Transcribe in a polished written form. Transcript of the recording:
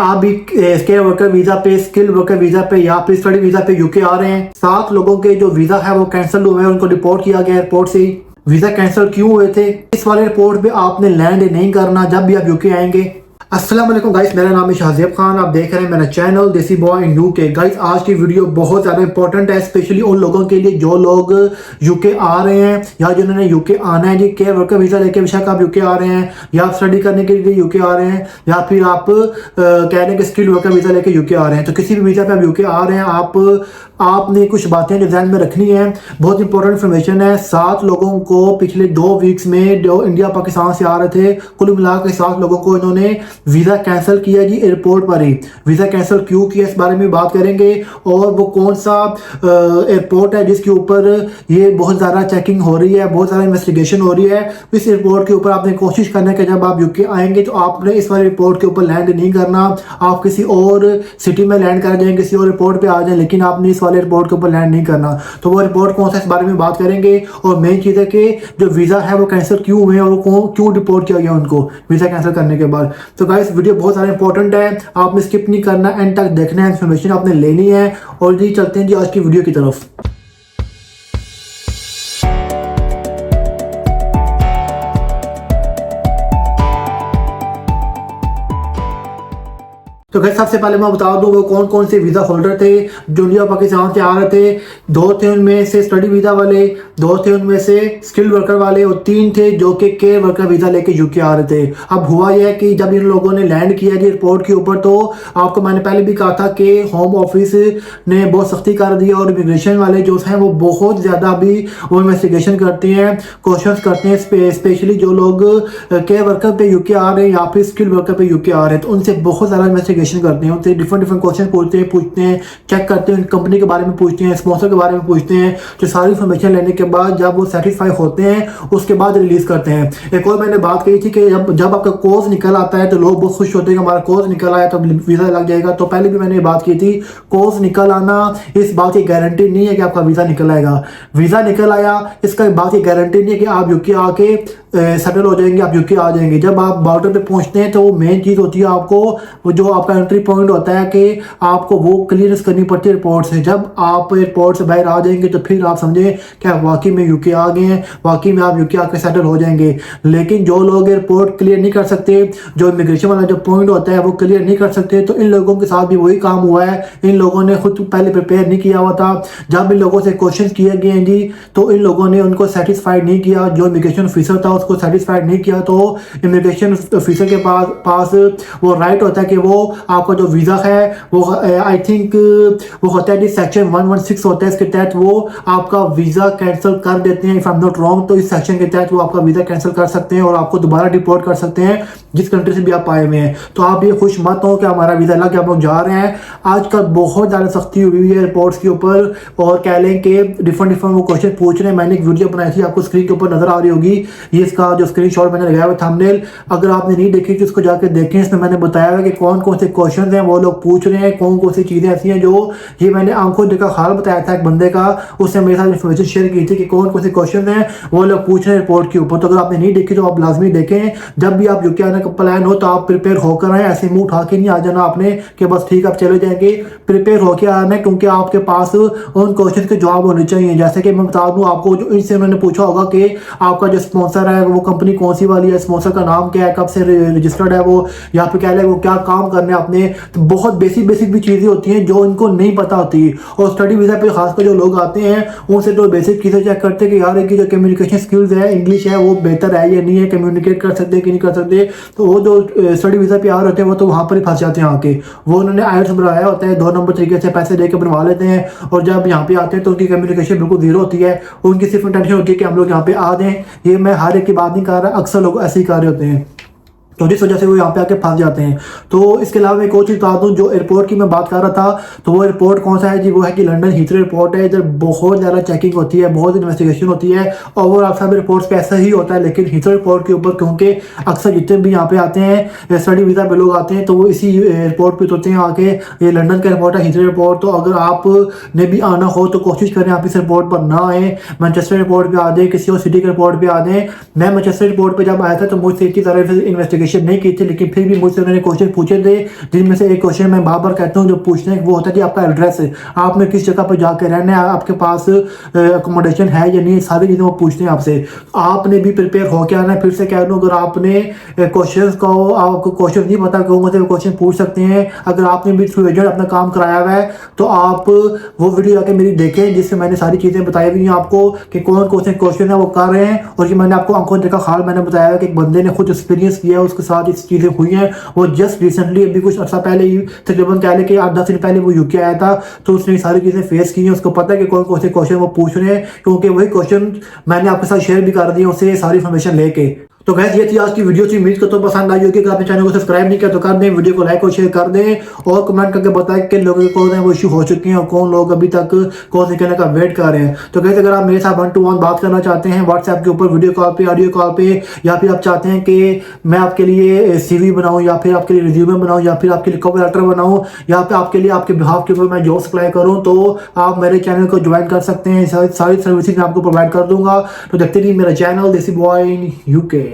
आप भी skill worker visa पे, स्किल वर्कर वीजा पे या फिर स्टडी वीजा पे यूके आ रहे हैं? 7 लोगों के जो वीजा है वो कैंसिल हुए हैं, उनको रिपोर्ट किया गया एयरपोर्ट से ही। वीजा कैंसिल क्यों हुए थे? इस वाले एयरपोर्ट पे आपने लैंड नहीं करना जब भी आप यूके आएंगे। अस्सलाम वालेकुम गाइस, मेरा नाम है शाहजेब खान, आप देख रहे हैं मेरा चैनल देसी बॉय इन यूके। गाइस आज की वीडियो बहुत ज़्यादा इंपॉर्टेंट है, स्पेशली उन लोगों के लिए जो लोग यूके आ रहे हैं या जिन्होंने यूके आना है। जी केयर वर्कर वीज़ा लेके बेशक आप यूके आ रहे हैं, या आप स्टडी करने के लिए यूके आ रहे हैं, या फिर आप कह रहे हैं कि स्किल वर्कर वीज़ा लेके यूके आ रहे हैं। तो किसी भी वीज़ा पे आप यूके आ रहे हैं, आपने कुछ बातें जो ध्यान में रखनी है। बहुत इंपॉर्टेंट इन्फॉर्मेशन है। 7 लोगों को पिछले 2 वीक्स में जो इंडिया पाकिस्तान से आ रहे थे, कुल मिलाकर 7 लोगों को इन्होंने वीज़ा कैंसिल किया जी एयरपोर्ट पर ही। वीज़ा कैंसिल क्यों किया इस बारे में बात करेंगे, और वो कौन सा एयरपोर्ट है जिसके ऊपर ये बहुत ज़्यादा चेकिंग हो रही है, बहुत ज़्यादा इन्वेस्टिगेशन हो रही है। इस एयरपोर्ट के ऊपर आपने कोशिश करना है कि जब आप यूके आएंगे तो आपने इस वाले एयरपोर्ट के ऊपर लैंड नहीं करना। आप किसी और सिटी में लैंड कर जाएं, किसी और एयरपोर्ट पर आ जाएं, लेकिन आपने इस एयरपोर्ट के ऊपर लैंड नहीं करना। तो वो रिपोर्ट कौन सा, इस बारे में बात करेंगे। और मेन चीज़ है कि जो वीज़ा है वो कैंसिल क्यों हुए और क्यों रिपोर्ट किया गया उनको वीज़ा कैंसिल करने के बाद। तो गाइस वीडियो बहुत ज़्यादा इंपॉर्टेंट है, आपने स्किप नहीं करना, एंड तक देखना है, इन्फॉर्मेशन आपने लेनी है। और जी चलते हैं जी आज की वीडियो की तरफ। तो गाइस सबसे पहले मैं बता दूं वो कौन कौन से वीज़ा होल्डर थे जो इंडिया पाकिस्तान से आ रहे थे। 2 थे उनमें से स्टडी वीज़ा वाले, 2 थे उनमें से स्किल वर्कर वाले, और 3 थे जो कि केयर वर्कर वीज़ा लेके यूके आ रहे थे। अब हुआ यह है कि जब इन लोगों ने लैंड किया जी एयरपोर्ट के ऊपर, तो आपको मैंने पहले भी कहा था कि होम ऑफिस ने बहुत सख्ती कर दी, और इमिग्रेशन वाले जो हैं वो बहुत ज़्यादा अभी वो इन्वेस्टिगेशन करते हैं, क्वेश्चन करते हैं, स्पेशली जो लोग केयर वर्कर पे यूके आ रहे हैं या फिर स्किल वर्कर पे यूके आ रहे हैं, तो उनसे बहुत ज़्यादा इन्वेस्टिगेशन करते हैं, उनसे डिफरेंट क्वेश्चन पूछते हैं, चेक करते हैं, कंपनी के बारे में पूछते हैं, स्पॉन्सर के बारे में पूछते हैं। तो सारी इन्फॉर्मेशन लेने के बाद जब वो सेटिस्फाई होते हैं उसके बाद रिलीज करते हैं। एक और मैंने बात कही थी कि जब आपका कोर्स निकल आता है तो लोग बहुत खुश होते हैं कि हमारा कोर्स निकल आया तो वीज़ा लग जाएगा। तो पहले भी मैंने बात की थी, कोर्स निकल आना इस बात की गारंटी नहीं है कि आपका वीज़ा निकल आएगा। वीज़ा निकल आया इसका बात की गारंटी नहीं है कि आप यूके आके सेटल हो जाएंगे, आप यूके आ जाएंगे। जब आप बॉर्डर पे पहुंचते हैं तो वो मेन चीज़ होती है, आपको वो जो आपका एंट्री पॉइंट होता है कि आपको वो क्लियरेंस करनी पड़ती है एयरपोर्ट से। जब आप एयरपोर्ट से बाहर आ जाएंगे तो फिर आप समझें कि आप वाकई में यूके आ गए हैं, वाकई में आप यूके आके सेटल हो जाएंगे। लेकिन जो लोग एयरपोर्ट क्लियर नहीं कर सकते, जो इमिग्रेशन वाला जो पॉइंट होता है वो क्लियर नहीं कर सकते, तो इन लोगों के साथ भी वही काम हुआ है। इन लोगों ने खुद पहले प्रिपेयर नहीं किया हुआ था। जब इन लोगों से क्वेश्चन किए गए हैं जी, तो इन लोगों ने उनको सेटिस्फाइड नहीं किया, जो इमिग्रेशन ऑफिसर था उसको सेटिस्फाइड नहीं किया। तो इमिग्रेशन ऑफिसर के पास वो राइट होता है कि वो आपका जो वीज़ा है वो आई थिंक वो होता है जी सेक्शन 116 होता है, इसके तहत वो आपका वीज़ा कैंसिल कर देते हैं। If I am not wrong, तो इस सेक्शन के तहत वो आपका वीज़ा कैंसिल कर सकते हैं और आपको दोबारा डिपोर्ट कर सकते हैं जिस कंट्री से भी आप आए हुए हैं। तो आप ये खुश मत हो कि हमारा वीज़ा लग गया, हम लोग जा रहे हैं। आजकल बहुत ज़्यादा सख्ती हुई है एयरपोर्ट्स के ऊपर, और कह लें कि डिफरेंट वो क्वेश्चन पूछ रहे हैं। मैंने एक वीडियो बनाई थी, आपको स्क्रीन के ऊपर नजर आ रही होगी, ये इसका जो स्क्रीनशॉट मैंने लगाया हुआ थंबनेल, अगर आपने नहीं देखी तो इसको जाकर देखें। इसमें मैंने बताया है कि कौन कौन से क्वेश्चन हैं वो लोग पूछ रहे हैं, कौन कौन सी चीज़ें ऐसी हैं जो ये मैंने आंखों देखा हाल बताया था एक बंदे का, उसने मेरे साथ इन्फॉर्मेशन शेयर की थी कि कौन कौन से क्वेश्चन हैं वो लोग पूछ रहे हैं एयरपोर्ट के ऊपर। तो अगर आपने नहीं देखी तो आप लाजमी देखें। जब भी आप यूके आने का प्लान हो तो आप प्रिपेयर होकर आए, ऐसे मुंह उठा के नहीं आ जाना आपने कि बस ठीक आप चले जाएंगे। प्रिपेयर होकर आना है, क्योंकि आपके पास उन क्वेश्चन के जवाब होने चाहिए। जैसे कि मैं बता दूं आपको, जो इनसे उन्होंने पूछा होगा कि आपका जो स्पॉन्सर है वो कंपनी कौन सी वाली है, स्पॉन्सर का नाम क्या है, कब से रजिस्टर्ड है वो, या फिर कह लें वो क्या काम करने आपने। तो बहुत बेसिक भी चीज़ें होती हैं जो इनको नहीं पता होती। और स्टडी वीज़ा पे खासकर जो लोग आते हैं उनसे तो बेसिक चीज़ें चेक करते हैं कि यार इनकी जो कम्युनिकेशन स्किल्स है, इंग्लिश है, वो बेहतर है या नहीं है, कम्युनिकेट कर सकते हैं कि नहीं कर सकते। तो वो जो स्टडी वीज़ा पे आ रहे होते हैं वो तो वहाँ पर ही फंस जाते हैं आके। वो उन्होंने आईएलटीएस बनाया होता है, 2 नंबर तरीके से पैसे देकर बनवा लेते हैं, और जब यहाँ पे आते हैं तो उनकी कम्युनिकेशन बिल्कुल जीरो होती है। उनकी सिर्फ इंटेंशन होती है कि हम लोग यहाँ पे आ जाएं। ये मैं हर एक की बात नहीं कर रहा, अक्सर लोग ऐसे ही कर रहे होते हैं, तो जिस वजह से वो यहाँ पे आके फंस जाते हैं। तो इसके अलावा एक और चीज़ बता दूँ, जो एयरपोर्ट की मैं बात कर रहा था, तो वो एयरपोर्ट कौन सा है जी, वो है कि लंदन हीथ्रो एयरपोर्ट है। इधर बहुत ज़्यादा चेकिंग होती है, बहुत इन्वेस्टिगेशन होती है। ओवरऑल सब एयरपोर्ट्स पे ऐसा ही होता है, लेकिन हीथ्रो एयरपोर्ट के ऊपर क्योंकि अक्सर जितने भी यहाँ पे आते हैं स्टडी वीज़ा पे लोग आते हैं तो वो इसी एयरपोर्ट पर उतरते हैं आके। ये लंदन का एयरपोर्ट है हीथ्रो एयरपोर्ट। तो अगर आप ने भी आना हो तो कोशिश करें आप इस एयरपोर्ट पर ना आए, मैनचेस्टर एयरपोर्ट पर आ जाए, किसी और सिटी के एयरपोर्ट पर आ जाए। मैं मैनचेस्टर एयरपोर्ट पर जब आया था तो मुझसे इतनी तरह से इन्वेस्टिगेशन अप्रिशिएट नहीं की थी, लेकिन फिर भी मुझसे उन्होंने क्वेश्चन पूछे थे, जिनमें से एक क्वेश्चन मैं बार बार कहता हूँ जो पूछते हैं वो होता है कि आपका एड्रेस है, आपने किस जगह पर जाकर रहना है, आपके पास अकोमोडेशन है या नहीं, सारी चीज़ें वो पूछते हैं आपसे। आपने भी प्रिपेयर होकर आना है। फिर से कह दूँ, अगर आपने क्वेश्चन को आपको क्वेश्चन नहीं पता कि मुझसे क्वेश्चन पूछ सकते हैं, अगर आपने भी थ्रू एजेंट अपना काम कराया हुआ है तो आप वो वीडियो जाके मेरी देखें, जिससे मैंने सारी चीज़ें बताई हुई हैं आपको कि कौन कौन से क्वेश्चन है वो कर रहे हैं। और ये मैंने आपको आंखों देखा हाल मैंने बताया है कि एक बंदे ने खुद एक्सपीरियंस किया है, उसके साथ इस चीज़ें हुई हैं। वो जस्ट रिसेंटली अभी कुछ अर्सा पहले ही, तकरीबन कह लें कि 8-10 दिन पहले वो यूके आया था, तो उसने सारी चीज़ें फेस की हैं। उसको पता है कि कौन कौन से क्वेश्चन वो पूछ रहे हैं, क्योंकि वही क्वेश्चन मैंने आपके साथ शेयर भी कर दिए उससे सारी इन्फॉर्मेशन लेके। तो गैस ये थी आज की वीडियो थी, उम्मीद करता हूं पसंद आई होगी। अगर आपने चैनल को सब्सक्राइब नहीं किया तो कर दें, वीडियो को लाइक और शेयर कर दें और कमेंट करके बताएं कि लोगों को कौन वो इशू हो चुके हैं और कौन लोग अभी तक कौन से कहने का वेट कर रहे हैं। तो गैस अगर आप मेरे साथ 1-to-1 बात करना चाहते हैं व्हाट्सएप के ऊपर, वीडियो कॉल पे, ऑडियो कॉल पे, या फिर आप चाहते हैं कि मैं आपके लिए CV बनाऊँ या फिर आपके लिए रिज्यूमे बनाऊँ या फिर आपके लिए कवर लेटर बनाऊँ या फिर आपके लिए आपके बिहाफ के ऊपर मैं जॉब सप्लाई करूँ, तो आप मेरे चैनल को ज्वाइन कर सकते हैं। सारी सर्विसेज मैं आपको प्रोवाइड कर दूंगा। तो देखते रहिए मेरा चैनल देसी बॉय इन UK।